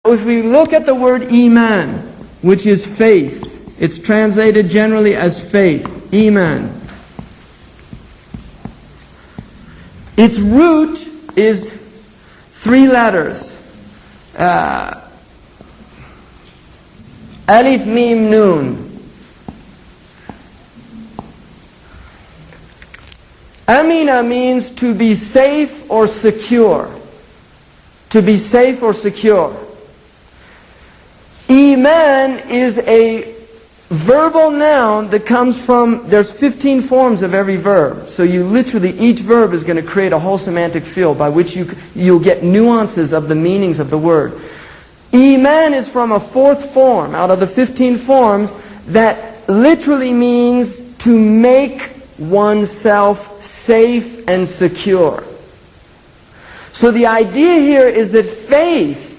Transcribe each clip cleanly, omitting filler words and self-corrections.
If we look at the word Eman, which is faith, it's translated generally as faith, Eman. Its root is 3 letters. Alif, Mim, Nun. Amina means to be safe or secure. To be safe or secure. Eman is a verbal noun that comes from, there's 15 forms of every verb. So you literally, each verb is going to create a whole semantic field by which you'll get nuances of the meanings of the word. Eman is from a 4th form out of the 15 forms that literally means to make oneself safe and secure. So the idea here is that faith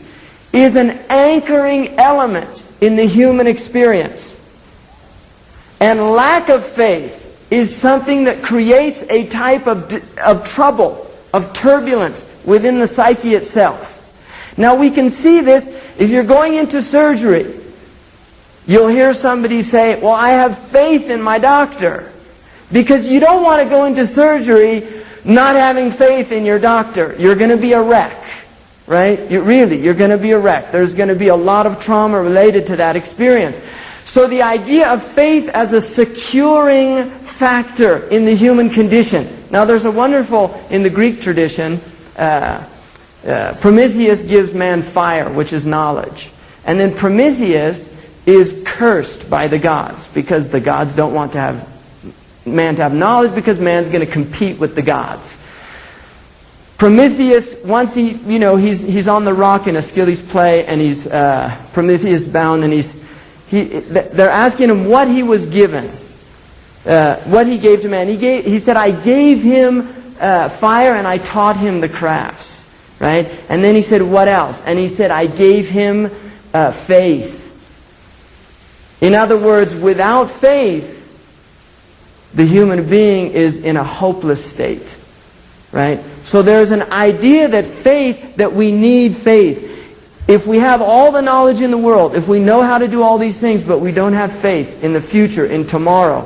is an anchoring element in the human experience. And lack of faith is something that creates a type of trouble, of turbulence within the psyche itself. Now we can see this if you're going into surgery. You'll hear somebody say, well, I have faith in my doctor. Because you don't want to go into surgery not having faith in your doctor. You're going to be a wreck. Right? You're going to be a wreck. There's going to be a lot of trauma related to that experience. So the idea of faith as a securing factor in the human condition. Now there's a wonderful, in the Greek tradition, Prometheus gives man fire, which is knowledge. And then Prometheus is cursed by the gods, because the gods don't want to have man to have knowledge, because man's going to compete with the gods. Prometheus, once he's on the rock in Aeschylus' play, and he's Prometheus bound, and they're asking him what he was given, what he gave to man. He said, I gave him fire and I taught him the crafts, right? And then he said, what else? And he said, I gave him faith. In other words, without faith, the human being is in a hopeless state, right? So there's an idea that faith, that we need faith. If we have all the knowledge in the world, if we know how to do all these things, but we don't have faith in the future, in tomorrow,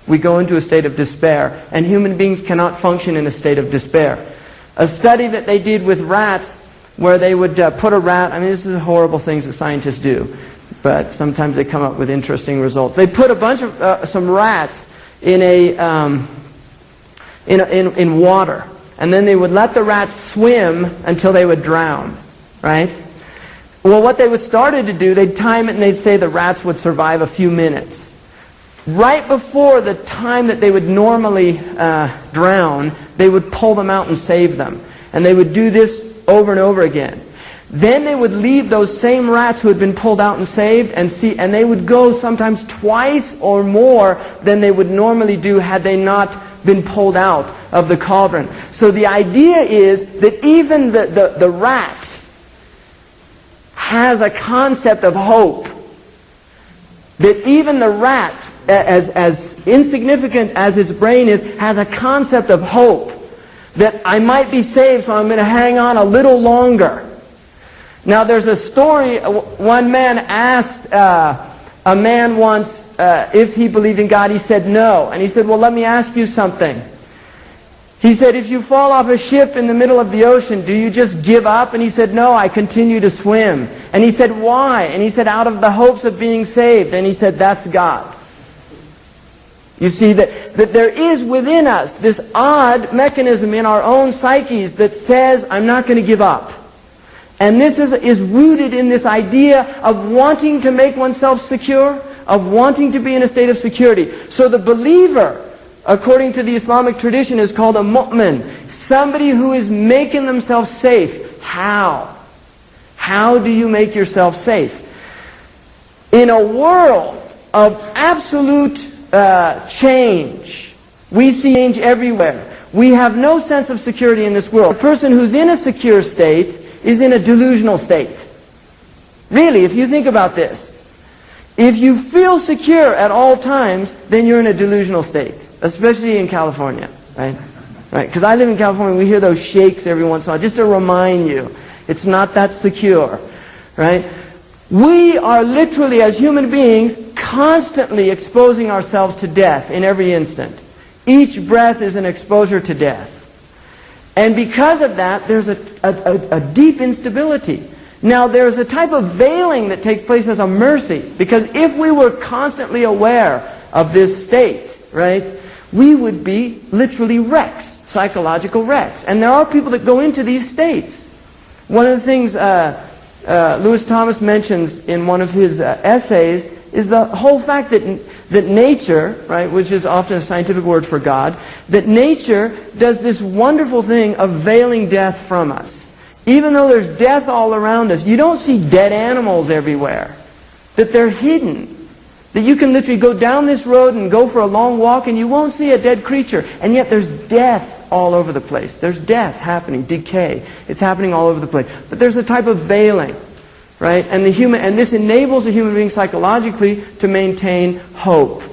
we go into a state of despair. And human beings cannot function in a state of despair. A study that they did with rats, where they would put a rat, I mean, this is horrible things that scientists do, but sometimes they come up with interesting results. They put a bunch of some rats in in water, and then they would let the rats swim until they would drown, right? Well, what they started to do, they'd time it and they'd say the rats would survive a few minutes. Right before the time that they would normally drown, they would pull them out and save them. And they would do this over and over again. Then they would leave those same rats who had been pulled out and saved, and they would go sometimes twice or more than they would normally do had they not been pulled out of the cauldron. So the idea is that even the rat has a concept of hope. That even the rat, as insignificant as its brain is, has a concept of hope. That I might be saved, so I'm going to hang on a little longer. Now there's a story, one man asked a man once if he believed in God. He said no. And he said, well, let me ask you something. He said, if you fall off a ship in the middle of the ocean, do you just give up? And he said, no, I continue to swim. And he said, why? And he said, out of the hopes of being saved. And he said, that's God. You see that there is within us this odd mechanism in our own psyches that says, I'm not going to give up. And this is rooted in this idea of wanting to make oneself secure, of wanting to be in a state of security. So the believer, according to the Islamic tradition, is called a mu'min. Somebody who is making themselves safe. How? How do you make yourself safe? In a world of absolute change, we see change everywhere. We have no sense of security in this world. A person who's in a secure state is in a delusional state. Really, if you think about this. If you feel secure at all times, then you're in a delusional state. Especially in California, right? Right? Because I live in California, we hear those shakes every once in a while, just to remind you, it's not that secure. right? We are literally, as human beings, constantly exposing ourselves to death in every instant. Each breath is an exposure to death. And because of that, there's a deep instability. Now, there's a type of veiling that takes place as a mercy, because if we were constantly aware of this state, right, we would be literally wrecks, psychological wrecks. And there are people that go into these states. One of the things Lewis Thomas mentions in one of his essays is the whole fact that nature, right, which is often a scientific word for God, that nature does this wonderful thing of veiling death from us. Even though there's death all around us, you don't see dead animals everywhere. That they're hidden. That you can literally go down this road and go for a long walk and you won't see a dead creature. And yet there's death all over the place. There's death happening, decay. It's happening all over the place. But there's a type of veiling, right? And this enables a human being psychologically to maintain hope.